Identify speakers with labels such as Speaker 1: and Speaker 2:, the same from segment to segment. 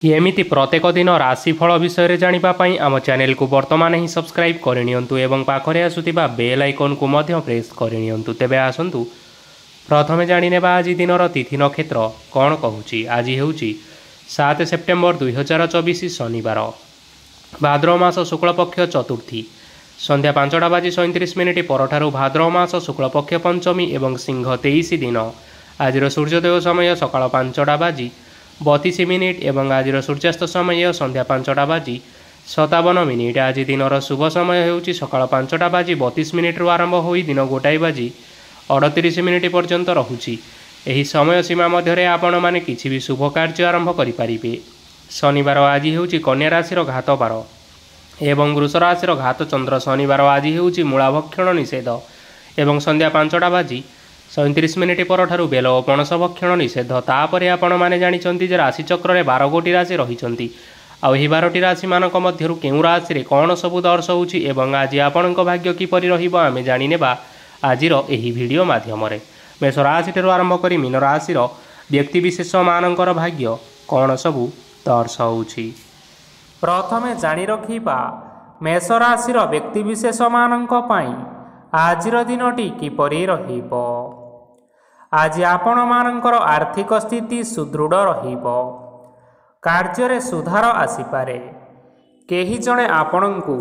Speaker 1: एमिति प्रत्येक दिन राशिफल विषय जानापी आम चैनल को बर्तमान ही सब्सक्राइब करनियंतु एवं पाखरे आसुथिबा बेल आइकन को मध्य प्रेस करनियंतु। तेबे आसंतु प्रथमे जानिनेबा आज दिनर तिथि नक्षत्र कौन कहूची। आज हेउची 7 सेप्टेम्बर 2024 शनिवार, भाद्रव मास शुक्लपक्ष चतुर्थी, संध्या 5:37 परठारु भाद्रव मास शुक्लपक्ष पंचमी एवं सिंह 23 दिन। आज सूर्योदय समय सकाळ 5:32 एवं आज सूर्यास्त समय संध्या 5:57। आज दिनर शुभ समय होउची सकाळ 5:32 आरंभ होई दिन 1:38 पर्यंत रहुची। एही समय सीमा मध्य आपण माने किछि भी शुभ कार्य आरंभ करि परिबे। शनिवार आज होउची कन्या राशिर घात बार एवं वृष राशिर घात चंद्र। शनिवार आज होउची मूलाभक्षण निषेध एवं संध्या 5:37 परठारु बेल और पणस भक्षण निषेध। तापरे आपण माने जानिचंती जे राशिचक्र में 12 गोटी राशि रहिचंती। आउ एही 12टी राशि मानक मध्यरु केउ राशि रे कोन सबु दर्शाउची एवं आज आपणक भाग्य किपरि रहिबो आमे जानिनेबा आजिर एही वीडियो माध्यम रे। मेष राशि ठेरु आरंभ करी मीन राशिर व्यक्तिविशेष मानकर भाग्य कोन सबु दर्शाउची। प्रथमे जानि रखिबा मेष राशिर व्यक्तिविशेष मानक पई आजिर दिनटी किपरि रहिबो। आज आपण मानकर आर्थिक स्थिति सुदृढ़ रहिबो। कार्य सुधार आसीपारे। केही जणे आपणंकु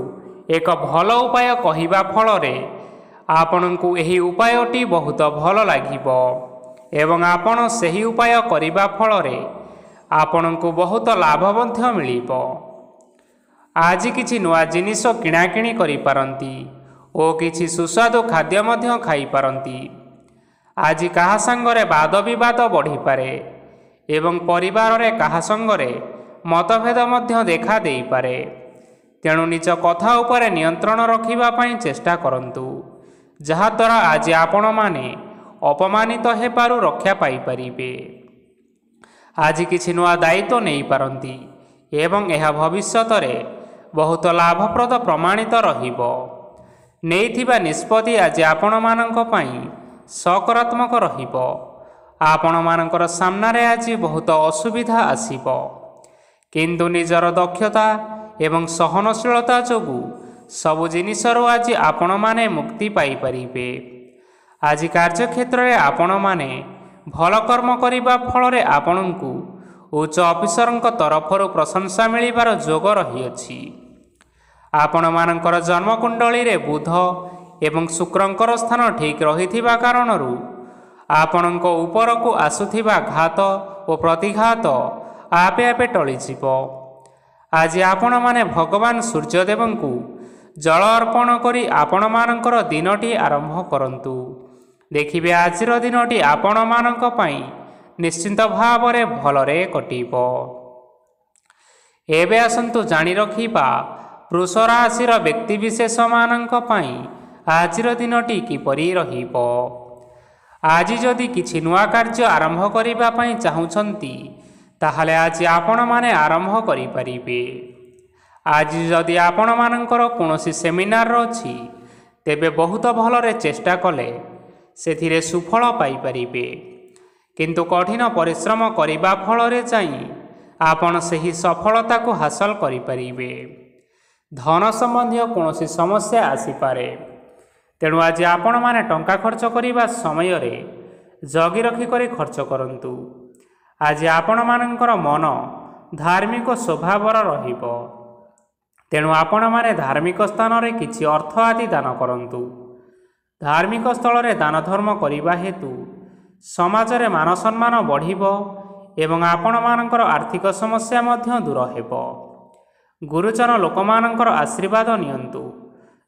Speaker 1: एक भल उपाय कहिबा फलरे आपणंकु एही उपायटी बहुत भल लागिबो एवं आपण सही उपाय करिबा फलरे आपणंकु बहुत लाभ मध्य मिलिबो। आज किछि नुआ जिनिस किणाकिणी करि पारंती ओ किछि सुस्वादु खाद्य मध्य खाई पारंती। आज कहा संगरे वाद विवाद बढ़ी पारे एवं परिवार रे कहा संगरे मतभेद मध्य देखा देई पारे। तेणु निज कथा उपरे नियंत्रण रखिबा पई चेष्टा करंतु, जहा द्वारा आज आपण माने अपमानित हेपारु रक्षा पाई परिबे। आज किछि नुआ दायित्व नहीं पारंती एवं यह भविष्यत रे बहुत लाभप्रद प्रमाणित रहिबो। नेइथिबा निष्पत्ति आज आपण मानक पई सकारात्मक रहिबो। आपण मानकर सामना रे आज बहुत असुविधा आसीबो, किंतु निजर दक्षता एवं सहनशीलता जोगु सबु जिनिसरु आज आपण माने मुक्ति पाई परिबे। आज कार्यक्षेत्र रे आपण माने भल कर्म करिबा फलरे आपणंकु उच्च अफिसरंक तरफरु प्रशंसा मिलिबार जोग रहिअछि। आपण मानकर जन्मकुंडली रे बुध एवं शुक्रंकर स्थान ठीक रहिथिबा कारणरू आपणक उपरकू आसुथिबा घात और प्रतिघात आपे आपे टळिजिब। आज आपण माने भगवान सूर्यदेवंकु जल अर्पण करी आपण मानकर दिनटी आरंभ करंतु। देखिबे आजिर दिनटी आपण मानक पई निश्चिंत भावरे भलरे कटिबो। एबे आसंतु जानि रखिबा वृष राशिर व्यक्तिविशेष मानक पई आजिर दिनटी किपरि रहिबो। आज जदि किछि नुआ कार्य आरंभ करिबा पई चाहुछंती ताहाले आज आपण माने आरंभ करि परिबे। आज जदि आपण मानकर कोनोसी सेमिनार अछि तेबे बहुत भलरे चेष्टा कले सेथिरे सुफल पाई परिबे, किंतु कठिन परिश्रम करिबा फलरे जाई आपण सही सफलता को हासिल करि परिबे। धन संबंधी कोनोसी समस्या आसीपारे, तेणु आज आपण माने टंका खर्च करिबा समय रे जगी रखी करी खर्च करंतु। आज आपण मानकर मन धार्मिक स्वभावर रहिबो, तेणु आपण माने धार्मिक स्थान रे किछि अर्थ आदि दान करंतु। धार्मिक स्थल रे दान धर्म करिबा हेतु समाज रे मान सम्मान बढ़िबो एवं आपण मानकर आर्थिक समस्या मध्य दूर हेबो। गुरुजन लोकमानकर आशीर्वाद नियंतु।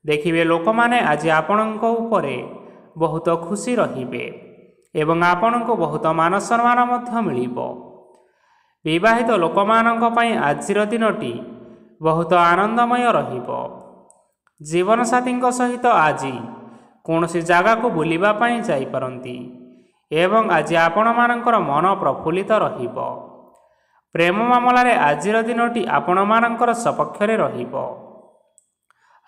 Speaker 1: देखिबे लोक माने आज आपणक उपरे बहुत खुशी रहिबे एवं आपणक बहुत मान सम्मान मध्य मिलिबो। विवाहित लोकमानक पई आजिर दिनटी बहुत आनंदमय रहिबो। जीवन साथींक सहित आज कोनोसी जागा को बुलिबा पई जाई परंती एवं आज आपण मानकर मन प्रफुल्लित रहिबो। प्रेम मामला रे आजिर दिनटी आपण मानकर सपक्ष रे रहिबो।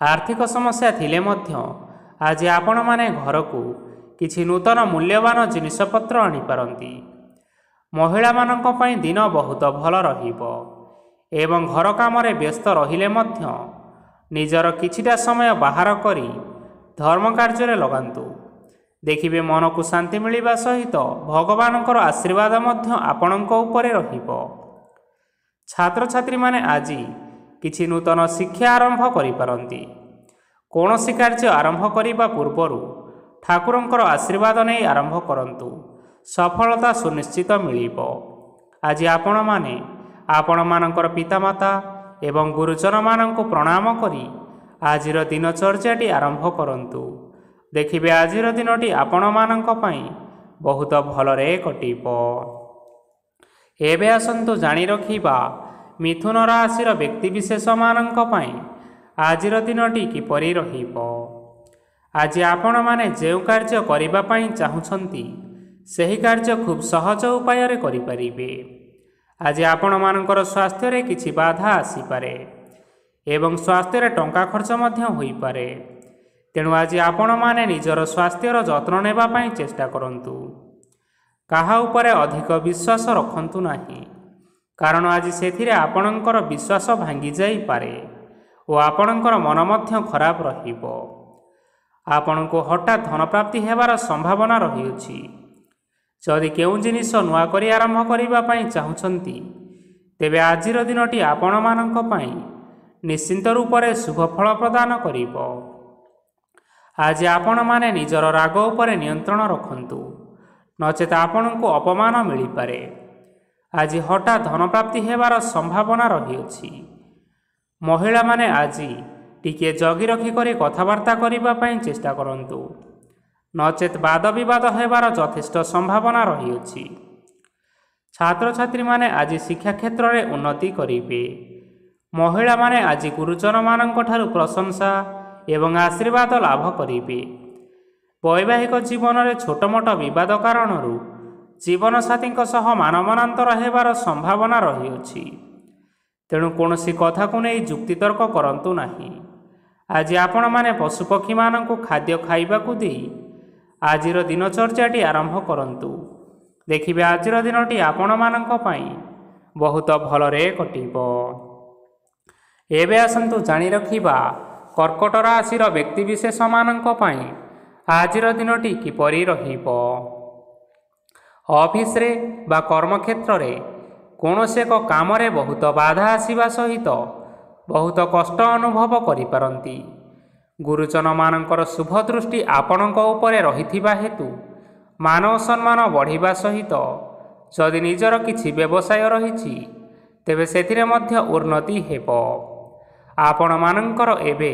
Speaker 1: आर्थिक समस्या थिले मध्य आज आपण माने घर को किछि नूतन मूल्यवान जिनिसपत्र आनी पारंती। महिला मानक पई दिन बहुत भल रहिबो ଏବଂ ଘର କାମରେ ବ୍ୟସ୍ତ ରହିଲେ ମଧ୍ୟ ନିଜର କିଛିଟା ସମୟ ବାହାର କରି ଧର୍ମ କାର୍ଯ୍ୟରେ ଲଗାନ୍ତୁ। ଦେଖିବେ ମନକୁ ଶାନ୍ତି ମିଳିବା ସହିତ ଭଗବାନଙ୍କର ଆଶୀର୍ବାଦ ମଧ୍ୟ ଆପଣଙ୍କ ଉପରେ ରହିବ। ଛାତ୍ରଛାତ୍ରୀମାନେ ଆଜି କିଛି ନୂତନ ଶିକ୍ଷା ଆରମ୍ଭ କରିପାରନ୍ତି। କୌଣସି କାର୍ଯ୍ୟ ଆରମ୍ଭ କରିବା ପୂର୍ବରୁ ଠାକୁରଙ୍କର ଆଶୀର୍ବାଦ ନେଇ ଆରମ୍ଭ କରନ୍ତୁ। ସଫଳତା ସୁନିଶ୍ଚିତ ମିଳିବ। ଆଜି ଆପଣମାନେ ଆପଣମାନଙ୍କର ପିତାମାତା ଏବଂ ଗୁରୁଜନମାନଙ୍କୁ ପ୍ରଣାମ କରି ଆଜିର ଦିନଚର୍ଯ୍ୟାଟି ଆରମ୍ଭ କରନ୍ତୁ। ଦେଖିବେ ଆଜିର ଦିନଟି ଆପଣମାନଙ୍କ ପାଇଁ ବହୁତ ଭଲରେ କଟିବ। ଏବେ ଆସନ୍ତୁ ଜାଣି ରଖିବା ମିଥୁନ ରାଶିର ବ୍ୟକ୍ତିବିଶେଷମାନଙ୍କ ପାଇଁ ଆଜିର ଦିନଟି କିପରି ରହିବ। ଆଜି ଆପଣମାନେ ଯେଉଁ କାର୍ଯ୍ୟ କରିବା ପାଇଁ ଚାହୁଁଛନ୍ତି ସେହି କାର୍ଯ୍ୟ ଖୁବ୍ ସହଜ ଉପାୟରେ କରିପାରିବେ। ଆଜି ଆପଣମାନଙ୍କର ସ୍ୱାସ୍ଥ୍ୟରେ କିଛି ବାଧା ଆସିପାରେ ଏବଂ ସ୍ୱାସ୍ଥ୍ୟରେ ଟଙ୍କା ଖର୍ଚ୍ଚ ମଧ୍ୟ ହୋଇପାରେ। ତେଣୁ ଆଜି ଆପଣମାନେ ନିଜର ସ୍ୱାସ୍ଥ୍ୟର ଯତ୍ନ ନେବା ପାଇଁ ଚେଷ୍ଟା କରନ୍ତୁ। କାହା ଉପରେ ଅଧିକ ବିଶ୍ୱାସ ରଖନ୍ତୁ ନାହିଁ, କାରଣ ଆଜି ସେଥିରେ ଆପଣଙ୍କର ବିଶ୍ୱାସ ଭାଙ୍ଗି ଯାଇପାରେ ଓ ଆପଣଙ୍କର ମନ ମଧ୍ୟ ଖରାପ ରହିବ। ଆପଣଙ୍କୁ ହଠାତ୍ ଧନପ୍ରାପ୍ତି ହେବାର ସମ୍ଭାବନା ରହିଅଛି। ଯଦି କେଉଁ ଜିନିଷ ନୂଆ କରି ଆରମ୍ଭ କରିବା ପାଇଁ ଚାହୁଁଛନ୍ତି ତେବେ ଆଜିର ଦିନଟି ଆପଣମାନଙ୍କ ପାଇଁ ନିଶ୍ଚିନ୍ତ ରୂପରେ ଶୁଭ ଫଳ ପ୍ରଦାନ କରିବ। ଆଜି ଆପଣମାନେ ନିଜର ରାଗ ଉପରେ ନିୟନ୍ତ୍ରଣ ରଖନ୍ତୁ, ନଚେତ୍ ଆପଣଙ୍କୁ ଅପମାନ ମିଳିପାରେ। ଆଜି ହଠାତ୍ ଧନପ୍ରାପ୍ତି ହେବାର ସମ୍ଭାବନା ରହିଅଛି। ମହିଳାମାନେ ଆଜି ଟିକିଏ ଜଗି ରଖି କରି କଥାବାର୍ତ୍ତା କରିବା ପାଇଁ ଚେଷ୍ଟା କରନ୍ତୁ, ନଚେତ୍ ବାଦ ବିବାଦ ହେବାର ଯଥେଷ୍ଟ ସମ୍ଭାବନା ରହିଅଛି। ଛାତ୍ରଛାତ୍ରୀମାନେ ଆଜି ଶିକ୍ଷା କ୍ଷେତ୍ରରେ ଉନ୍ନତି କରିବେ। ମହିଳାମାନେ ଆଜି ଗୁରୁଜନମାନଙ୍କ ଠାରୁ ପ୍ରଶଂସା ଏବଂ ଆଶୀର୍ବାଦ ଲାଭ କରିବେ। ବୈବାହିକ ଜୀବନରେ ଛୋଟମୋଟ ବିବାଦ କାରଣରୁ ଜୀବନସାଥୀଙ୍କ ସହ ମାନମନାନ୍ତର ହେବାର ସମ୍ଭାବନା ରହିଅଛି। ତେଣୁ କୌଣସି କଥାକୁ ନେଇ ଯୁକ୍ତିତର୍କ କରନ୍ତୁ ନାହିଁ। ଆଜି ଆପଣମାନେ ପଶୁପକ୍ଷୀମାନଙ୍କୁ ଖାଦ୍ୟ ଖାଇବାକୁ ଦେଇ ଆଜିର ଦିନଚର୍ଯ୍ୟାଟି ଆରମ୍ଭ କରନ୍ତୁ। ଦେଖିବେ ଆଜିର ଦିନଟି ଆପଣମାନଙ୍କ ପାଇଁ ବହୁତ ଭଲରେ କଟିବ। ଏବେ ଆସନ୍ତୁ ଜାଣି ରଖିବା କର୍କଟ ରାଶିର ବ୍ୟକ୍ତିବିଶେଷମାନଙ୍କ ପାଇଁ ଆଜିର ଦିନଟି କିପରି ରହିବ। ଅଫିସରେ ବା କର୍ମକ୍ଷେତ୍ରରେ କୌଣସି ଏକ କାମରେ ବହୁତ ବାଧା ଆସିବା ସହିତ ବହୁତ କଷ୍ଟ ଅନୁଭବ କରିପାରନ୍ତି। ଗୁରୁଜନମାନଙ୍କର ଶୁଭ ଦୃଷ୍ଟି ଆପଣଙ୍କ ଉପରେ ରହିଥିବା ହେତୁ ମାନ ସମ୍ମାନ ବଢ଼ିବା ସହିତ ଯଦି ନିଜର କିଛି ବ୍ୟବସାୟ ରହିଛି ତେବେ ସେଥିରେ ମଧ୍ୟ ଉନ୍ନତି ହେବ। ଆପଣମାନଙ୍କର ଏବେ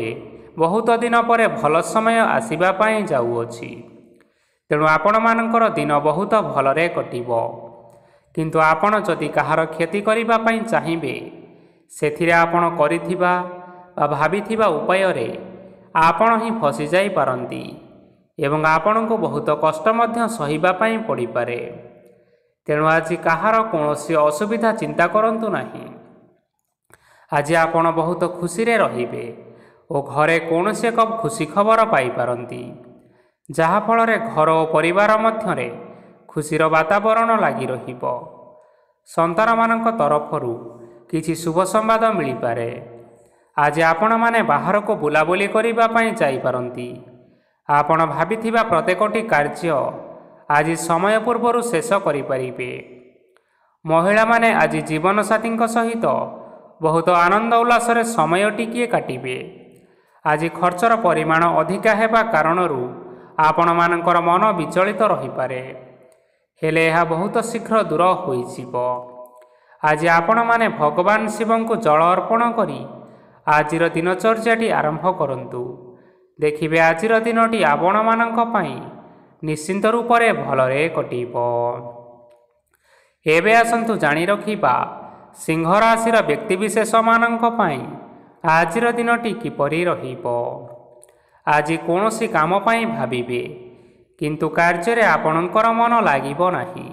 Speaker 1: ବହୁତ ଦିନ ପରେ ଭଲ ସମୟ ଆସିବା ପାଇଁ ଯାଉଅଛି। ତେଣୁ ଆପଣମାନଙ୍କର ଦିନ ବହୁତ ଭଲରେ କଟିବ। କିନ୍ତୁ ଆପଣ ଯଦି କାହାର କ୍ଷତି କରିବା ପାଇଁ ଚାହିଁବେ ସେଥିରେ ଆପଣ କରିଥିବା ବା ଭାବିଥିବା ଉପାୟରେ ଆପଣ ହିଁ ଫସିଯାଇପାରନ୍ତି ଏବଂ ଆପଣଙ୍କୁ ବହୁତ କଷ୍ଟ ମଧ୍ୟ ସହିବା ପାଇଁ ପଡ଼ିପାରେ। ତେଣୁ ଆଜି କାହାର କୌଣସି ଅସୁବିଧା ଚିନ୍ତା କରନ୍ତୁ ନାହିଁ। ଆଜି ଆପଣ ବହୁତ ଖୁସିରେ ରହିବେ ଓ ଘରେ କୌଣସି ଏକ ଖୁସି ଖବର ପାଇପାରନ୍ତି, ଯାହାଫଳରେ ଘର ଓ ପରିବାର ମଧ୍ୟରେ ଖୁସିର ବାତାବରଣ ଲାଗି ରହିବ। ସନ୍ତାନମାନଙ୍କ ତରଫରୁ କିଛି ଶୁଭ ସମ୍ବାଦ ମିଳିପାରେ। ଆଜି ଆପଣମାନେ ବାହାରକୁ ବୁଲାବୁଲି କରିବା ପାଇଁ ଯାଇପାରନ୍ତି। ଆପଣ ଭାବିଥିବା ପ୍ରତ୍ୟେକଟି କାର୍ଯ୍ୟ ଆଜି ସମୟ ପୂର୍ବରୁ ଶେଷ କରିପାରିବେ। ମହିଳାମାନେ ଆଜି ଜୀବନସାଥୀଙ୍କ ସହିତ ବହୁତ ଆନନ୍ଦ ଉଲ୍ଲାସରେ ସମୟ ଟିକିଏ କାଟିବେ। ଆଜି ଖର୍ଚ୍ଚର ପରିମାଣ ଅଧିକା ହେବା କାରଣରୁ ଆପଣମାନଙ୍କର ମନ ବିଚଳିତ ରହିପାରେ, ହେଲେ ଏହା ବହୁତ ଶୀଘ୍ର ଦୂର ହୋଇଯିବ। ଆଜି ଆପଣମାନେ ଭଗବାନ ଶିବଙ୍କୁ ଜଳ ଅର୍ପଣ କରି ଆଜିର ଦିନଚର୍ଯ୍ୟାଟି ଆରମ୍ଭ କରନ୍ତୁ। ଦେଖିବେ ଆଜିର ଦିନଟି ଆପଣମାନଙ୍କ ପାଇଁ ନିଶ୍ଚିନ୍ତ ରୂପରେ ଭଲରେ କଟିବ। ଏବେ ଆସନ୍ତୁ ଜାଣି ରଖିବା ସିଂହ ରାଶିର ବ୍ୟକ୍ତିବିଶେଷମାନଙ୍କ ପାଇଁ ଆଜିର ଦିନଟି କିପରି ରହିବ। ଆଜି କୌଣସି କାମ ପାଇଁ ଭାବିବେ, କିନ୍ତୁ କାର୍ଯ୍ୟରେ ଆପଣଙ୍କର ମନ ଲାଗିବ ନାହିଁ।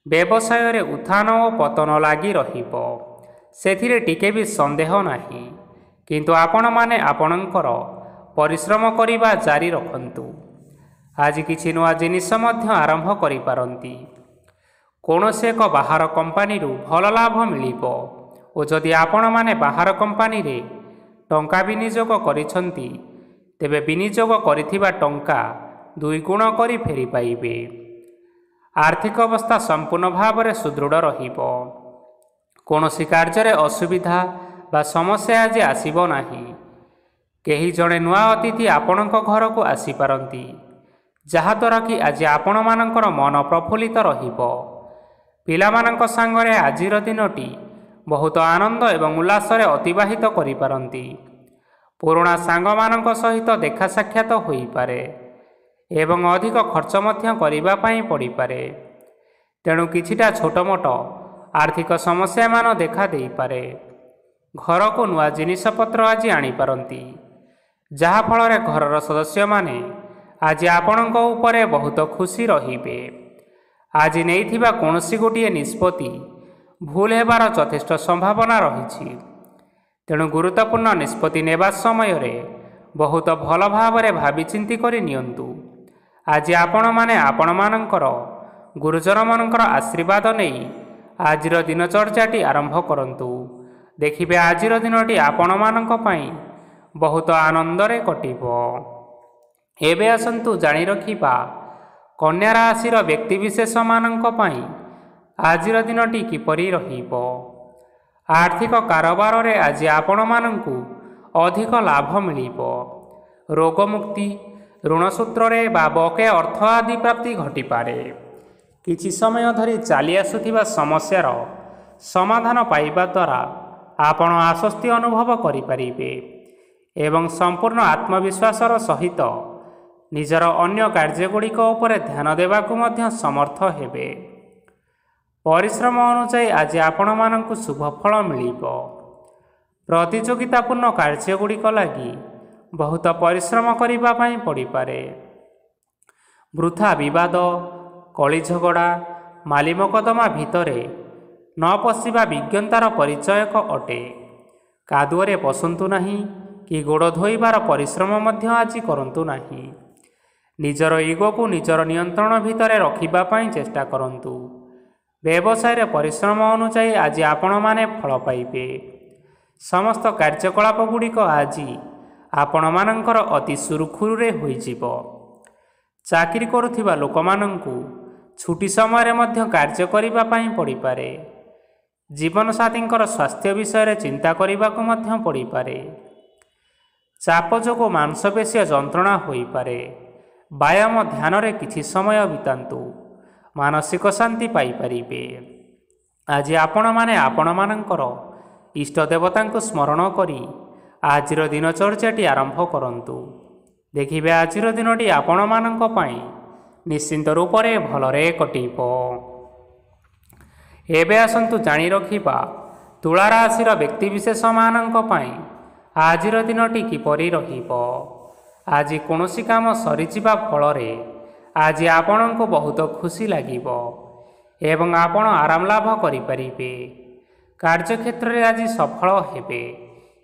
Speaker 1: ବ୍ୟବସାୟରେ ଉତ୍ଥାନ ଓ ପତନ ଲାଗି ରହିବ, ସେଥିରେ ଟିକେ ବି ସନ୍ଦେହ ନାହିଁ। କିନ୍ତୁ ଆପଣମାନେ ଆପଣଙ୍କର ପରିଶ୍ରମ କରିବା ଜାରି ରଖନ୍ତୁ। ଆଜି କିଛି ନୂଆ ଜିନିଷ ମଧ୍ୟ ଆରମ୍ଭ କରିପାରନ୍ତି। କୌଣସି ଏକ ବାହାର କମ୍ପାନୀରୁ ଭଲ ଲାଭ ମିଳିବ ଓ ଯଦି ଆପଣମାନେ ବାହାର କମ୍ପାନୀରେ ଟଙ୍କା ବିନିଯୋଗ କରିଛନ୍ତି ତେବେ ବିନିଯୋଗ କରିଥିବା ଟଙ୍କା 2 ଗୁଣ କରି ଫେରି ପାଇବେ। ଆର୍ଥିକ ଅବସ୍ଥା ସମ୍ପୂର୍ଣ୍ଣ ଭାବରେ ସୁଦୃଢ଼ ରହିବ। କୌଣସି କାର୍ଯ୍ୟରେ ଅସୁବିଧା ବା ସମସ୍ୟା ଆଜି ଆସିବ ନାହିଁ। କେହି ଜଣେ ନୂଆ ଅତିଥି ଆପଣଙ୍କ ଘରକୁ ଆସିପାରନ୍ତି, ଯାହାଦ୍ୱାରା କି ଆଜି ଆପଣମାନଙ୍କର ମନ ପ୍ରଫୁଲ୍ଲିତ ରହିବ। ପିଲାମାନଙ୍କ ସାଙ୍ଗରେ ଆଜିର ଦିନଟି ବହୁତ ଆନନ୍ଦ ଏବଂ ଉଲ୍ଲାସରେ ଅତିବାହିତ କରିପାରନ୍ତି। ପୁରୁଣା ସାଙ୍ଗମାନଙ୍କ ସହିତ ଦେଖା ସାକ୍ଷାତ ହୋଇପାରେ ଏବଂ ଅଧିକ ଖର୍ଚ୍ଚ ମଧ୍ୟ କରିବା ପାଇଁ ପଡ଼ିପାରେ। ତେଣୁ କିଛିଟା ଛୋଟମୋଟ ଆର୍ଥିକ ସମସ୍ୟାମାନ ଦେଖା ଦେଇପାରେ। ଘରକୁ ନୂଆ ଜିନିଷପତ୍ର ଆଜି ଆଣିପାରନ୍ତି, ଯାହାଫଳରେ ଘରର ସଦସ୍ୟମାନେ ଆଜି ଆପଣଙ୍କ ଉପରେ ବହୁତ ଖୁସି ରହିବେ। ଆଜି ନେଇଥିବା କୌଣସି ଗୋଟିଏ ନିଷ୍ପତ୍ତି ଭୁଲ ହେବାର ଯଥେଷ୍ଟ ସମ୍ଭାବନା ରହିଛି। ତେଣୁ ଗୁରୁତ୍ୱପୂର୍ଣ୍ଣ ନିଷ୍ପତ୍ତି ନେବା ସମୟରେ ବହୁତ ଭଲ ଭାବରେ ଭାବିଚିନ୍ତି କରି ନିଅନ୍ତୁ। ଆଜି ଆପଣମାନେ ଆପଣମାନଙ୍କର ଗୁରୁଜନମାନଙ୍କର ଆଶୀର୍ବାଦ ନେଇ ଆଜିର ଦିନଚର୍ଯ୍ୟାଟି ଆରମ୍ଭ କରନ୍ତୁ। ଦେଖିବେ ଆଜିର ଦିନଟି ଆପଣମାନଙ୍କ ପାଇଁ ବହୁତ ଆନନ୍ଦରେ କଟିବ। ଏବେ ଆସନ୍ତୁ ଜାଣି ରଖିବା କନ୍ୟା ରାଶିର ବ୍ୟକ୍ତିବିଶେଷମାନଙ୍କ ପାଇଁ ଆଜିର ଦିନଟି କିପରି ରହିବ। ଆର୍ଥିକ କାରବାରରେ ଆଜି ଆପଣମାନଙ୍କୁ ଅଧିକ ଲାଭ ମିଳିବ। ରୋଗମୁକ୍ତି, ଋଣ ସୂତ୍ରରେ ବା ବକେୟା ଅର୍ଥ ଆଦି ପ୍ରାପ୍ତି ଘଟିପାରେ। କିଛି ସମୟ ଧରି ଚାଲି ଆସୁଥିବା ସମସ୍ୟାର ସମାଧାନ ପାଇବା ଦ୍ୱାରା ଆପଣ ଆଶ୍ୱସ୍ତି ଅନୁଭବ କରିପାରିବେ ଏବଂ ସମ୍ପୂର୍ଣ୍ଣ ଆତ୍ମବିଶ୍ୱାସର ସହିତ ନିଜର ଅନ୍ୟ କାର୍ଯ୍ୟଗୁଡ଼ିକ ଉପରେ ଧ୍ୟାନ ଦେବାକୁ ମଧ୍ୟ ସମର୍ଥ ହେବେ। ପରିଶ୍ରମ ଅନୁଯାୟୀ ଆଜି ଆପଣମାନଙ୍କୁ ଶୁଭ ଫଳ ମିଳିବ। ପ୍ରତିଯୋଗିତାପୂର୍ଣ୍ଣ କାର୍ଯ୍ୟଗୁଡ଼ିକ ଲାଗି ବହୁତ ପରିଶ୍ରମ କରିବା ପାଇଁ ପଡ଼ିପାରେ। ବୃଥା ବିବାଦ, କଳିଝଗଡ଼ା, ମାଲିମକଦ୍ଦମା ଭିତରେ ନ ପଶିବା ବିଜ୍ଞତାର ପରିଚୟକ ଅଟେ। କାଦୁଅରେ ପଶନ୍ତୁ ନାହିଁ କି ଗୋଡ଼ ଧୋଇବାର ପରିଶ୍ରମ ମଧ୍ୟ ଆଜି କରନ୍ତୁ ନାହିଁ। ନିଜର ଇଗୋକୁ ନିଜର ନିୟନ୍ତ୍ରଣ ଭିତରେ ରଖିବା ପାଇଁ ଚେଷ୍ଟା କରନ୍ତୁ। ବ୍ୟବସାୟରେ ପରିଶ୍ରମ ଅନୁଯାୟୀ ଆଜି ଆପଣମାନେ ଫଳ ପାଇବେ। ସମସ୍ତ କାର୍ଯ୍ୟକଳାପଗୁଡ଼ିକ ଆଜି ଆପଣମାନଙ୍କର ଅତି ସୁରୁଖୁରୁରେ ହୋଇଯିବ। ଚାକିରି କରୁଥିବା ଲୋକମାନଙ୍କୁ ଛୁଟି ସମୟରେ ମଧ୍ୟ କାର୍ଯ୍ୟ କରିବା ପାଇଁ ପଡ଼ିପାରେ। ଜୀବନସାଥୀଙ୍କର ସ୍ୱାସ୍ଥ୍ୟ ବିଷୟରେ ଚିନ୍ତା କରିବାକୁ ମଧ୍ୟ ପଡ଼ିପାରେ। ଚାପ ଯୋଗୁଁ ମାଂସପେଶୀୟ ଯନ୍ତ୍ରଣା ହୋଇପାରେ। ବ୍ୟାୟାମ ଧ୍ୟାନରେ କିଛି ସମୟ ବିତାନ୍ତୁ, ମାନସିକ ଶାନ୍ତି ପାଇପାରିବେ। ଆଜି ଆପଣମାନେ ଆପଣମାନଙ୍କର ଇଷ୍ଟ ଦେବତାଙ୍କୁ ସ୍ମରଣ କରି ଆଜିର ଦିନଚର୍ଯ୍ୟାଟି ଆରମ୍ଭ କରନ୍ତୁ। ଦେଖିବେ ଆଜିର ଦିନଟି ଆପଣମାନଙ୍କ ପାଇଁ ନିଶ୍ଚିନ୍ତ ରୂପରେ ଭଲରେ କଟିବ। ଏବେ ଆସନ୍ତୁ ଜାଣି ରଖିବା ତୁଳା ରାଶିର ବ୍ୟକ୍ତିବିଶେଷମାନଙ୍କ ପାଇଁ ଆଜିର ଦିନଟି କିପରି ରହିବ। ଆଜି କୌଣସି କାମ ସରିଯିବା ଫଳରେ ଆଜି ଆପଣଙ୍କୁ ବହୁତ ଖୁସି ଲାଗିବ ଏବଂ ଆପଣ ଆରାମ ଲାଭ କରିପାରିବେ। କାର୍ଯ୍ୟକ୍ଷେତ୍ରରେ ଆଜି ସଫଳ ହେବେ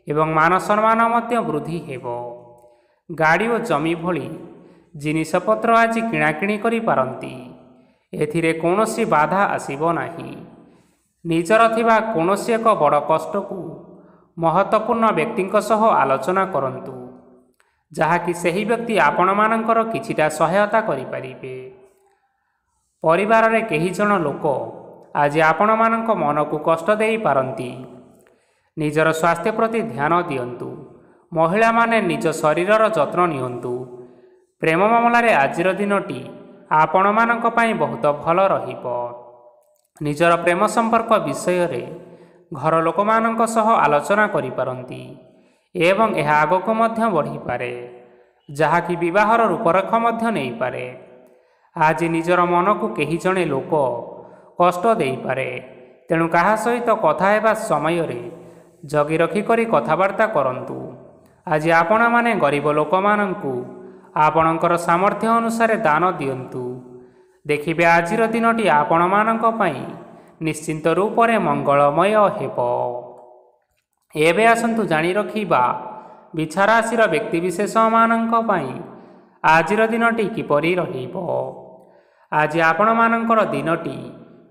Speaker 1: ଏବଂ ମାନ ସମ୍ମାନ ମଧ୍ୟ ବୃଦ୍ଧି ହେବ। ଗାଡ଼ି ଓ ଜମି ଭଳି ଜିନିଷପତ୍ର ଆଜି କିଣାକିଣି କରିପାରନ୍ତି। ଏଥିରେ କୌଣସି ବାଧା ଆସିବ ନାହିଁ। ନିଜର ଥିବା କୌଣସି ଏକ ବଡ଼ କଷ୍ଟକୁ ମହତ୍ତ୍ୱପୂର୍ଣ୍ଣ ବ୍ୟକ୍ତିଙ୍କ ସହ ଆଲୋଚନା କରନ୍ତୁ, ଯାହାକି ସେହି ବ୍ୟକ୍ତି ଆପଣମାନଙ୍କର କିଛିଟା ସହାୟତା କରିପାରିବେ। ପରିବାରରେ କେହି ଜଣ ଲୋକ ଆଜି ଆପଣମାନଙ୍କ ମନକୁ କଷ୍ଟ ଦେଇପାରନ୍ତି। ନିଜର ସ୍ୱାସ୍ଥ୍ୟ ପ୍ରତି ଧ୍ୟାନ ଦିଅନ୍ତୁ। ମହିଳାମାନେ ନିଜ ଶରୀରର ଯତ୍ନ ନିଅନ୍ତୁ। ପ୍ରେମ ମାମଲାରେ ଆଜିର ଦିନଟି ଆପଣମାନଙ୍କ ପାଇଁ ବହୁତ ଭଲ ରହିବ। ନିଜର ପ୍ରେମ ସମ୍ପର୍କ ବିଷୟରେ ଘର ଲୋକମାନଙ୍କ ସହ ଆଲୋଚନା କରିପାରନ୍ତି ଏବଂ ଏହା ଆଗକୁ ମଧ୍ୟ ବଢ଼ିପାରେ, ଯାହାକି ବିବାହର ରୂପରେଖ ମଧ୍ୟ ନେଇପାରେ। ଆଜି ନିଜର ମନକୁ କେହି ଜଣେ ଲୋକ କଷ୍ଟ ଦେଇପାରେ, ତେଣୁ କାହା ସହିତ କଥା ହେବା ସମୟରେ ଜଗି ରଖିକରି କଥାବାର୍ତ୍ତା କରନ୍ତୁ। ଆଜି ଆପଣମାନେ ଗରିବ ଲୋକମାନଙ୍କୁ ଆପଣଙ୍କର ସାମର୍ଥ୍ୟ ଅନୁସାରେ ଦାନ ଦିଅନ୍ତୁ। ଦେଖିବେ ଆଜିର ଦିନଟି ଆପଣମାନଙ୍କ ପାଇଁ ନିଶ୍ଚିନ୍ତ ରୂପରେ ମଙ୍ଗଳମୟ ହେବ। ଏବେ ଆସନ୍ତୁ ଜାଣି ରଖିବା ବିଛା ରାଶିର ବ୍ୟକ୍ତିବିଶେଷମାନଙ୍କ ପାଇଁ ଆଜିର ଦିନଟି କିପରି ରହିବ। ଆଜି ଆପଣମାନଙ୍କର ଦିନଟି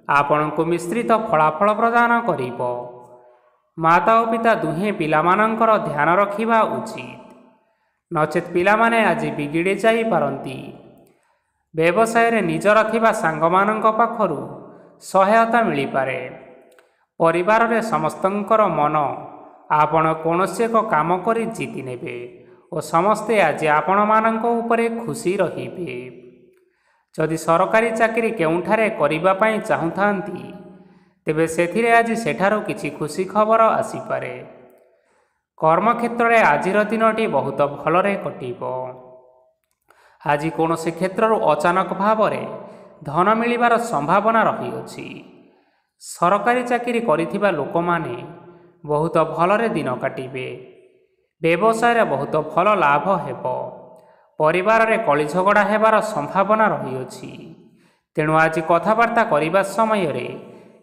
Speaker 1: ଆପଣଙ୍କୁ ମିଶ୍ରିତ ଫଳାଫଳ ପ୍ରଦାନ କରିବ। ମାତା ଓ ପିତା ଦୁହେଁ ପିଲାମାନଙ୍କର ଧ୍ୟାନ ରଖିବା ଉଚିତ, ନଚେତ୍ ପିଲାମାନେ ଆଜି ବିଗିଡ଼ି ଯାଇପାରନ୍ତି। ବ୍ୟବସାୟରେ ନିଜର ଥିବା ସାଙ୍ଗମାନଙ୍କ ପାଖରୁ ସହାୟତା ମିଳିପାରେ। ପରିବାରରେ ସମସ୍ତଙ୍କର ମନ ଆପଣ କୌଣସି ଏକ କାମ କରି ଜିତି ନେବେ ଓ ସମସ୍ତେ ଆଜି ଆପଣମାନଙ୍କ ଉପରେ ଖୁସି ରହିବେ। ଯଦି ସରକାରୀ ଚାକିରି କେଉଁଠାରେ କରିବା ପାଇଁ ଚାହୁଁଥାନ୍ତି, ତେବେ ସେଥିରେ ଆଜି ସେଠାରୁ କିଛି ଖୁସି ଖବର ଆସିପାରେ। କର୍ମକ୍ଷେତ୍ରରେ ଆଜିର ଦିନଟି ବହୁତ ଭଲରେ କଟିବ। ଆଜି କୌଣସି କ୍ଷେତ୍ରରୁ ଅଚାନକ ଭାବରେ ଧନ ମିଳିବାର ସମ୍ଭାବନା ରହିଅଛି। ସରକାରୀ ଚାକିରି କରିଥିବା ଲୋକମାନେ ବହୁତ ଭଲରେ ଦିନ କାଟିବେ। ବ୍ୟବସାୟରେ ବହୁତ ଭଲ ଲାଭ ହେବ। ପରିବାରରେ କଳି ଝଗଡ଼ା ହେବାର ସମ୍ଭାବନା ରହିଅଛି। ତେଣୁ ଆଜି କଥାବାର୍ତ୍ତା କରିବା ସମୟରେ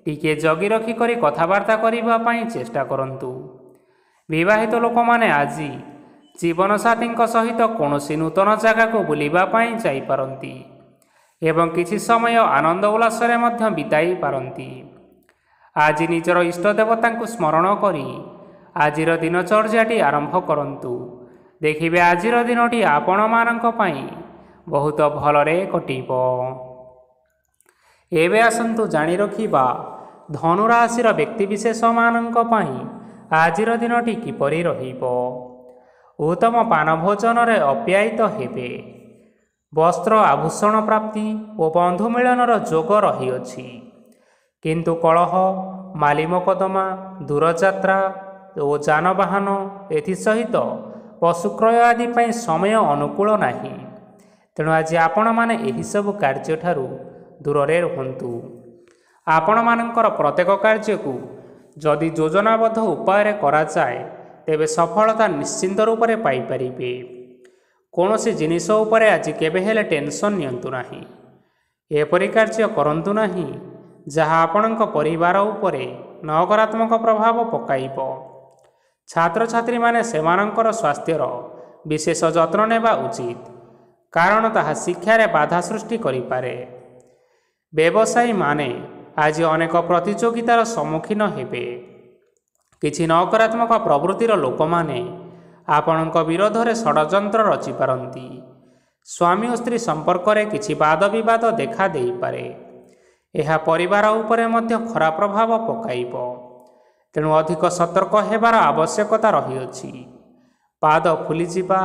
Speaker 1: ଟିକିଏ ଜଗି ରଖି କରି କଥାବାର୍ତ୍ତା କରିବା ପାଇଁ ଚେଷ୍ଟା କରନ୍ତୁ। ବିବାହିତ ଲୋକମାନେ ଆଜି ଜୀବନସାଥୀଙ୍କ ସହିତ କୌଣସି ନୂତନ ଜାଗାକୁ ବୁଲିବା ପାଇଁ ଯାଇପାରନ୍ତି ଏବଂ କିଛି ସମୟ ଆନନ୍ଦ ଉଲ୍ଲାସରେ ମଧ୍ୟ ବିତାଇ ପାରନ୍ତି। ଆଜି ନିଜର ଇଷ୍ଟ ଦେବତାଙ୍କୁ ସ୍ମରଣ କରି ଆଜିର ଦିନଚର୍ଯ୍ୟାଟି ଆରମ୍ଭ କରନ୍ତୁ। ଦେଖିବେ ଆଜିର ଦିନଟି ଆପଣମାନଙ୍କ ପାଇଁ ବହୁତ ଭଲରେ କଟିବ। ଏବେ ଆସନ୍ତୁ ଜାଣି ରଖିବା ଧନୁ ରାଶିର ବ୍ୟକ୍ତିବିଶେଷମାନଙ୍କ ପାଇଁ ଆଜିର ଦିନଟି କିପରି ରହିବ। ଉତ୍ତମ ପାନ ଭୋଜନରେ ଅପ୍ୟାୟିତ ହେବେ। ବସ୍ତ୍ର ଆଭୂଷଣ ପ୍ରାପ୍ତି ଓ ବନ୍ଧୁ ମିଳନର ଯୋଗ ରହିଅଛି। କିନ୍ତୁ କଳହ, ମାଲି ମକଦ୍ଦମା, ଦୂରଯାତ୍ରା ଓ ଯାନବାହନ ଏଥିସହିତ ପଶୁକ୍ରୟ ଆଦି ପାଇଁ ସମୟ ଅନୁକୂଳ ନାହିଁ। ତେଣୁ ଆଜି ଆପଣମାନେ ଏହିସବୁ କାର୍ଯ୍ୟଠାରୁ ଦୂରରେ ରୁହନ୍ତୁ। ଆପଣମାନଙ୍କର ପ୍ରତ୍ୟେକ କାର୍ଯ୍ୟକୁ ଯଦି ଯୋଜନାବଦ୍ଧ ଉପାୟରେ କରାଯାଏ, ତେବେ ସଫଳତା ନିଶ୍ଚିନ୍ତ ରୂପରେ ପାଇପାରିବେ। କୌଣସି ଜିନିଷ ଉପରେ ଆଜି କେବେ ହେଲେ ଟେନସନ୍ ନିଅନ୍ତୁ ନାହିଁ। ଏପରି କାର୍ଯ୍ୟ କରନ୍ତୁ ନାହିଁ ଯାହା ଆପଣଙ୍କ ପରିବାର ଉପରେ ନକାରାତ୍ମକ ପ୍ରଭାବ ପକାଇବ। ଛାତ୍ରଛାତ୍ରୀମାନେ ସେମାନଙ୍କର ସ୍ୱାସ୍ଥ୍ୟର ବିଶେଷ ଯତ୍ନ ନେବା ଉଚିତ, କାରଣ ତାହା ଶିକ୍ଷାରେ ବାଧା ସୃଷ୍ଟି କରିପାରେ। ବ୍ୟବସାୟୀମାନେ ଆଜି ଅନେକ ପ୍ରତିଯୋଗିତାର ସମ୍ମୁଖୀନ ହେବେ। କିଛି ନକାରାତ୍ମକ ପ୍ରବୃତ୍ତିର ଲୋକମାନେ ଆପଣଙ୍କ ବିରୋଧରେ ଷଡ଼ଯନ୍ତ୍ର ରଚିପାରନ୍ତି। ସ୍ୱାମୀ ଓ ସ୍ତ୍ରୀ ସମ୍ପର୍କରେ କିଛି ବାଦ ବିବାଦ ଦେଖା ଦେଇପାରେ। ଏହା ପରିବାର ଉପରେ ମଧ୍ୟ ଖରାପ ପ୍ରଭାବ ପକାଇବ। ତେଣୁ ଅଧିକ ସତର୍କ ହେବାର ଆବଶ୍ୟକତା ରହିଅଛି। ପାଦ ଫୁଲିଯିବା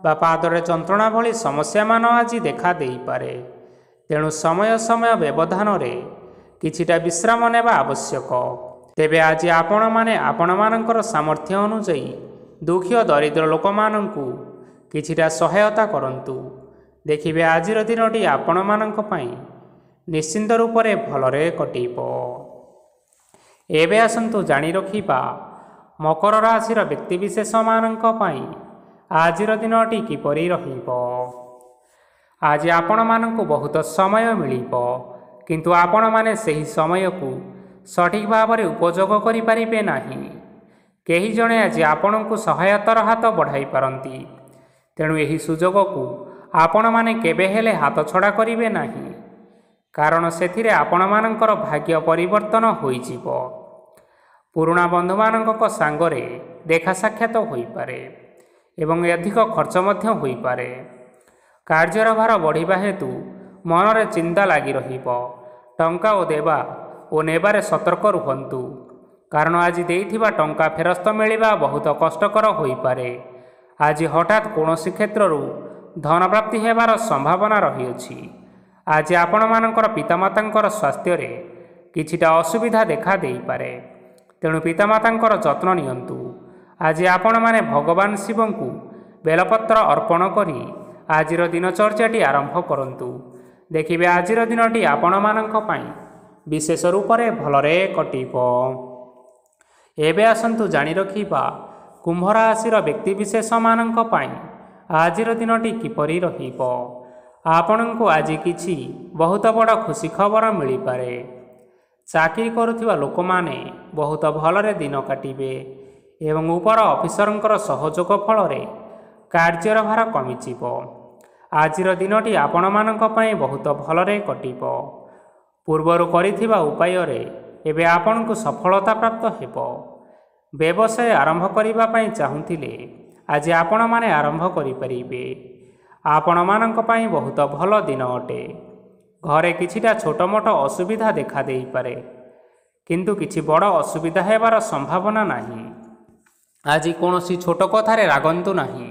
Speaker 1: ବା ପାଦରେ ଯନ୍ତ୍ରଣା ଭଳି ସମସ୍ୟାମାନ ଆଜି ଦେଖା ଦେଇପାରେ। ତେଣୁ ସମୟ ସମୟ ବ୍ୟବଧାନରେ କିଛିଟା ବିଶ୍ରାମ ନେବା ଆବଶ୍ୟକ। ତେବେ ଆଜି ଆପଣମାନେ ଆପଣମାନଙ୍କର ସାମର୍ଥ୍ୟ ଅନୁଯାୟୀ ଦୁଃଖୀ ଓ ଦରିଦ୍ର ଲୋକମାନଙ୍କୁ କିଛିଟା ସହାୟତା କରନ୍ତୁ। ଦେଖିବେ ଆଜିର ଦିନଟି ଆପଣମାନଙ୍କ ପାଇଁ ନିଶ୍ଚିନ୍ତ ରୂପରେ ଭଲରେ କଟିବ। ଏବେ ଆସନ୍ତୁ ଜାଣି ରଖିବା ମକର ରାଶିର ବ୍ୟକ୍ତିବିଶେଷମାନଙ୍କ ପାଇଁ ଆଜିର ଦିନଟି କିପରି ରହିବ। ଆଜି ଆପଣମାନଙ୍କୁ ବହୁତ ସମୟ ମିଳିବ, କିନ୍ତୁ ଆପଣମାନେ ସେହି ସମୟକୁ ସଠିକ୍ ଭାବରେ ଉପଯୋଗ କରିପାରିବେ ନାହିଁ। କେହି ଜଣେ ଆଜି ଆପଣଙ୍କୁ ସହାୟତାର ହାତ ବଢ଼ାଇ ପାରନ୍ତି। ତେଣୁ ଏହି ସୁଯୋଗକୁ ଆପଣମାନେ କେବେ ହେଲେ ହାତଛଡ଼ା କରିବେ ନାହିଁ, କାରଣ ସେଥିରେ ଆପଣମାନଙ୍କର ଭାଗ୍ୟ ପରିବର୍ତ୍ତନ ହୋଇଯିବ। ପୁରୁଣା ବନ୍ଧୁମାନଙ୍କ ସାଙ୍ଗରେ ଦେଖା ସାକ୍ଷାତ ହୋଇପାରେ ଏବଂ ଅଧିକ ଖର୍ଚ୍ଚ ମଧ୍ୟ ହୋଇପାରେ। କାର୍ଯ୍ୟର ଭାର ବଢ଼ିବା ହେତୁ ମନରେ ଚିନ୍ତା ଲାଗି ରହିବ। ଟଙ୍କା ଦେବା ଓ ନେବାରେ ସତର୍କ ରୁହନ୍ତୁ, କାରଣ ଆଜି ଦେଇଥିବା ଟଙ୍କା ଫେରସ୍ତ ମିଳିବା ବହୁତ କଷ୍ଟକର ହୋଇପାରେ। ଆଜି ହଠାତ୍ କୌଣସି କ୍ଷେତ୍ରରୁ ଧନପ୍ରାପ୍ତି ହେବାର ସମ୍ଭାବନା ରହିଅଛି। ଆଜି ଆପଣମାନଙ୍କର ପିତାମାତାଙ୍କର ସ୍ୱାସ୍ଥ୍ୟରେ କିଛିଟା ଅସୁବିଧା ଦେଖା ଦେଇପାରେ। ତେଣୁ ପିତାମାତାଙ୍କର ଯତ୍ନ ନିଅନ୍ତୁ। ଆଜି ଆପଣମାନେ ଭଗବାନ ଶିବଙ୍କୁ ବେଲପତ୍ର ଅର୍ପଣ କରି ଆଜିର ଦିନଚର୍ଯ୍ୟାଟି ଆରମ୍ଭ କରନ୍ତୁ। ଦେଖିବେ ଆଜିର ଦିନଟି ଆପଣମାନଙ୍କ ପାଇଁ ବିଶେଷ ରୂପରେ ଭଲରେ କଟିବ। ଏବେ ଆସନ୍ତୁ ଜାଣି ରଖିବା କୁମ୍ଭ ରାଶିର ବ୍ୟକ୍ତିବିଶେଷମାନଙ୍କ ପାଇଁ ଆଜିର ଦିନଟି କିପରି ରହିବ। ଆପଣଙ୍କୁ ଆଜି କିଛି ବହୁତ ବଡ଼ ଖୁସି ଖବର ମିଳିପାରେ। ଚାକିରି କରୁଥିବା ଲୋକମାନେ ବହୁତ ଭଲରେ ଦିନ କାଟିବେ ଏବଂ ଉପର ଅଫିସରଙ୍କର ସହଯୋଗ ଫଳରେ କାର୍ଯ୍ୟର ଭାର କମିଯିବ। ଆଜିର ଦିନଟି ଆପଣମାନଙ୍କ ପାଇଁ ବହୁତ ଭଲରେ କଟିବ। ପୂର୍ବରୁ କରିଥିବା ଉପାୟରେ ଏବେ ଆପଣଙ୍କୁ ସଫଳତା ପ୍ରାପ୍ତ ହେବ। ବ୍ୟବସାୟ ଆରମ୍ଭ କରିବା ପାଇଁ ଚାହୁଁଥିଲେ ଆଜି ଆପଣମାନେ ଆରମ୍ଭ କରିପାରିବେ। ଆପଣମାନଙ୍କ ପାଇଁ ବହୁତ ଭଲ ଦିନ ଅଟେ। ଘରେ କିଛିଟା ଛୋଟମୋଟ ଅସୁବିଧା ଦେଖା ଦେଇପାରେ, କିନ୍ତୁ କିଛି ବଡ଼ ଅସୁବିଧା ହେବାର ସମ୍ଭାବନା ନାହିଁ। ଆଜି କୌଣସି ଛୋଟ କଥାରେ ରାଗନ୍ତୁ ନାହିଁ।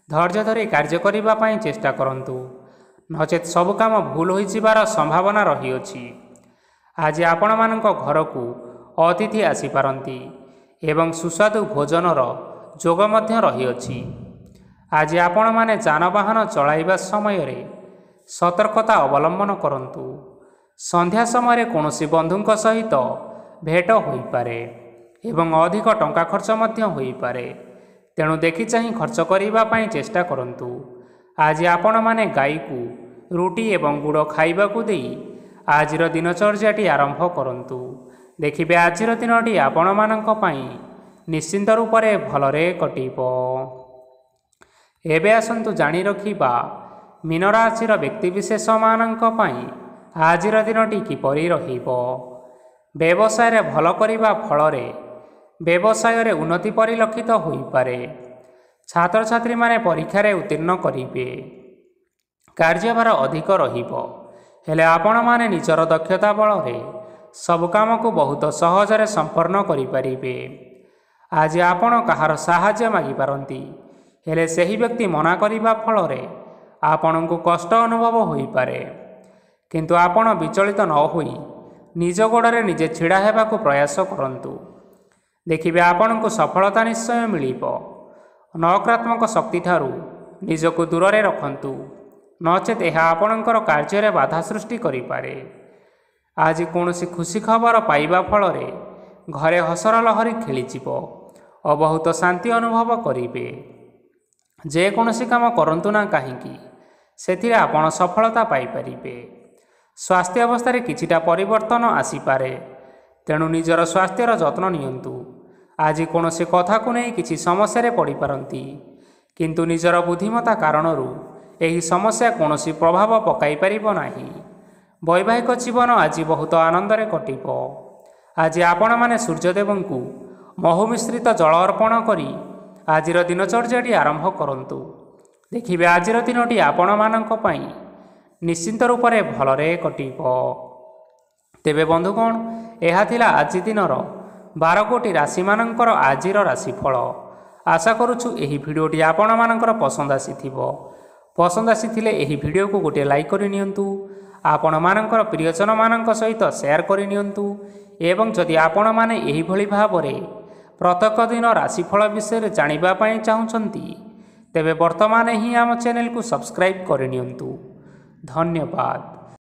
Speaker 1: ଧୈର୍ଯ୍ୟ ଧରି କାର୍ଯ୍ୟ କରିବା ପାଇଁ ଚେଷ୍ଟା କରନ୍ତୁ, ନଚେତ୍ ସବୁ କାମ ଭୁଲ ହୋଇଯିବାର ସମ୍ଭାବନା ରହିଅଛି। ଆଜି ଆପଣମାନଙ୍କ ଘରକୁ ଅତିଥି ଆସିପାରନ୍ତି ଏବଂ ସୁସ୍ୱାଦୁ ଭୋଜନର ଯୋଗ ମଧ୍ୟ ରହିଅଛି। ଆଜି ଆପଣମାନେ ଯାନବାହନ ଚଳାଇବା ସମୟରେ ସତର୍କତା ଅବଲମ୍ବନ କରନ୍ତୁ। ସନ୍ଧ୍ୟା ସମୟରେ କୌଣସି ବନ୍ଧୁଙ୍କ ସହିତ ଭେଟ ହୋଇପାରେ ଏବଂ ଅଧିକ ଟଙ୍କା ଖର୍ଚ୍ଚ ମଧ୍ୟ ହୋଇପାରେ, ତେଣୁ ଦେଖିଚାହିଁ ଖର୍ଚ୍ଚ କରିବା ପାଇଁ ଚେଷ୍ଟା କରନ୍ତୁ। ଆଜି ଆପଣମାନେ ଗାଈକୁ ରୁଟି ଏବଂ ଗୁଡ଼ ଖାଇବାକୁ ଦେଇ ଆଜିର ଦିନଚର୍ଯ୍ୟାଟି ଆରମ୍ଭ କରନ୍ତୁ। ଦେଖିବେ ଆଜିର ଦିନଟି ଆପଣମାନଙ୍କ ପାଇଁ ନିଶ୍ଚିନ୍ତ ରୂପରେ ଭଲରେ କଟିବ। ଏବେ ଆସନ୍ତୁ ଜାଣି ରଖିବା ମୀନ ରାଶିର ବ୍ୟକ୍ତିବିଶେଷମାନଙ୍କ ପାଇଁ ଆଜିର ଦିନଟି କିପରି ରହିବ। ବ୍ୟବସାୟରେ ଭଲ କରିବା ଫଳରେ ବ୍ୟବସାୟରେ ଉନ୍ନତି ପରିଲକ୍ଷିତ ହୋଇପାରେ। ଛାତ୍ରଛାତ୍ରୀମାନେ ପରୀକ୍ଷାରେ ଉତ୍ତୀର୍ଣ୍ଣ କରିବେ। କାର୍ଯ୍ୟଭାର ଅଧିକ ରହିବ, ହେଲେ ଆପଣମାନେ ନିଜର ଦକ୍ଷତା ବଳରେ ସବୁ କାମକୁ ବହୁତ ସହଜରେ ସମ୍ପନ୍ନ କରିପାରିବେ। ଆଜି ଆପଣ କାହାର ସାହାଯ୍ୟ ମାଗିପାରନ୍ତି, ହେଲେ ସେହି ବ୍ୟକ୍ତି ମନା କରିବା ଫଳରେ ଆପଣଙ୍କୁ କଷ୍ଟ ଅନୁଭବ ହୋଇପାରେ। କିନ୍ତୁ ଆପଣ ବିଚଳିତ ନ ହୋଇ ନିଜ ଗୋଡ଼ରେ ନିଜେ ଛିଡ଼ା ହେବାକୁ ପ୍ରୟାସ କରନ୍ତୁ। ଦେଖିବେ ଆପଣଙ୍କୁ ସଫଳତା ନିଶ୍ଚୟ ମିଳିବ। ନକାରାତ୍ମକ ଶକ୍ତିଠାରୁ ନିଜକୁ ଦୂରରେ ରଖନ୍ତୁ, ନଚେତ୍ ଏହା ଆପଣଙ୍କର କାର୍ଯ୍ୟରେ ବାଧା ସୃଷ୍ଟି କରିପାରେ। ଆଜି କୌଣସି ଖୁସି ଖବର ପାଇବା ଫଳରେ ଘରେ ହସର ଲହରୀ ଖେଳିଯିବ ଓ ବହୁତ ଶାନ୍ତି ଅନୁଭବ କରିବେ। ଯେକୌଣସି କାମ କରନ୍ତୁ ନା କାହିଁକି, ସେଥିରେ ଆପଣ ସଫଳତା ପାଇପାରିବେ। ସ୍ୱାସ୍ଥ୍ୟ ଅବସ୍ଥାରେ କିଛିଟା ପରିବର୍ତ୍ତନ ଆସିପାରେ, ତେଣୁ ନିଜର ସ୍ୱାସ୍ଥ୍ୟର ଯତ୍ନ ନିଅନ୍ତୁ। ଆଜି କୌଣସି କଥାକୁ ନେଇ କିଛି ସମସ୍ୟାରେ ପଡ଼ିପାରନ୍ତି, କିନ୍ତୁ ନିଜର ବୁଦ୍ଧିମତ୍ତା କାରଣରୁ ଏହି ସମସ୍ୟା କୌଣସି ପ୍ରଭାବ ପକାଇପାରିବ ନାହିଁ। ବୈବାହିକ ଜୀବନ ଆଜି ବହୁତ ଆନନ୍ଦରେ କଟିବ। ଆଜି ଆପଣମାନେ ସୂର୍ଯ୍ୟଦେବଙ୍କୁ ମହୁ ମିଶ୍ରିତ ଜଳ ଅର୍ପଣ କରି ଆଜିର ଦିନଚର୍ଯ୍ୟାଟି ଆରମ୍ଭ କରନ୍ତୁ। ଦେଖିବେ ଆଜିର ଦିନଟି ଆପଣମାନଙ୍କ ପାଇଁ ନିଶ୍ଚିନ୍ତ ରୂପରେ ଭଲରେ କଟିବ। ତେବେ ବନ୍ଧୁଗଣ, ଏହା ଥିଲା ଆଜି ଦିନର 12 ଗୋଟି ରାଶିମାନଙ୍କର ଆଜିର ରାଶିଫଳ। ଆଶା କରୁଛୁ ଏହି ଭିଡ଼ିଓଟି ଆପଣମାନଙ୍କର ପସନ୍ଦ ଆସିଥିବ। ପସନ୍ଦ ଆସିଥିଲେ ଏହି ଭିଡ଼ିଓକୁ ଗୋଟିଏ ଲାଇକ୍ କରିନିଅନ୍ତୁ। ଆପଣମାନଙ୍କର ପ୍ରିୟଜନମାନଙ୍କ ସହିତ ସେୟାର କରିନିଅନ୍ତୁ ଏବଂ ଯଦି ଆପଣମାନେ ଏହିଭଳି ଭାବରେ ପ୍ରତ୍ୟେକ ଦିନ ରାଶିଫଳ ବିଷୟରେ ଜାଣିବା ପାଇଁ ଚାହୁଁଛନ୍ତି, ତେବେ ବର୍ତ୍ତମାନ ହିଁ ଆମ ଚ୍ୟାନେଲକୁ ସବସ୍କ୍ରାଇବ୍ କରିନିଅନ୍ତୁ। ଧନ୍ୟବାଦ।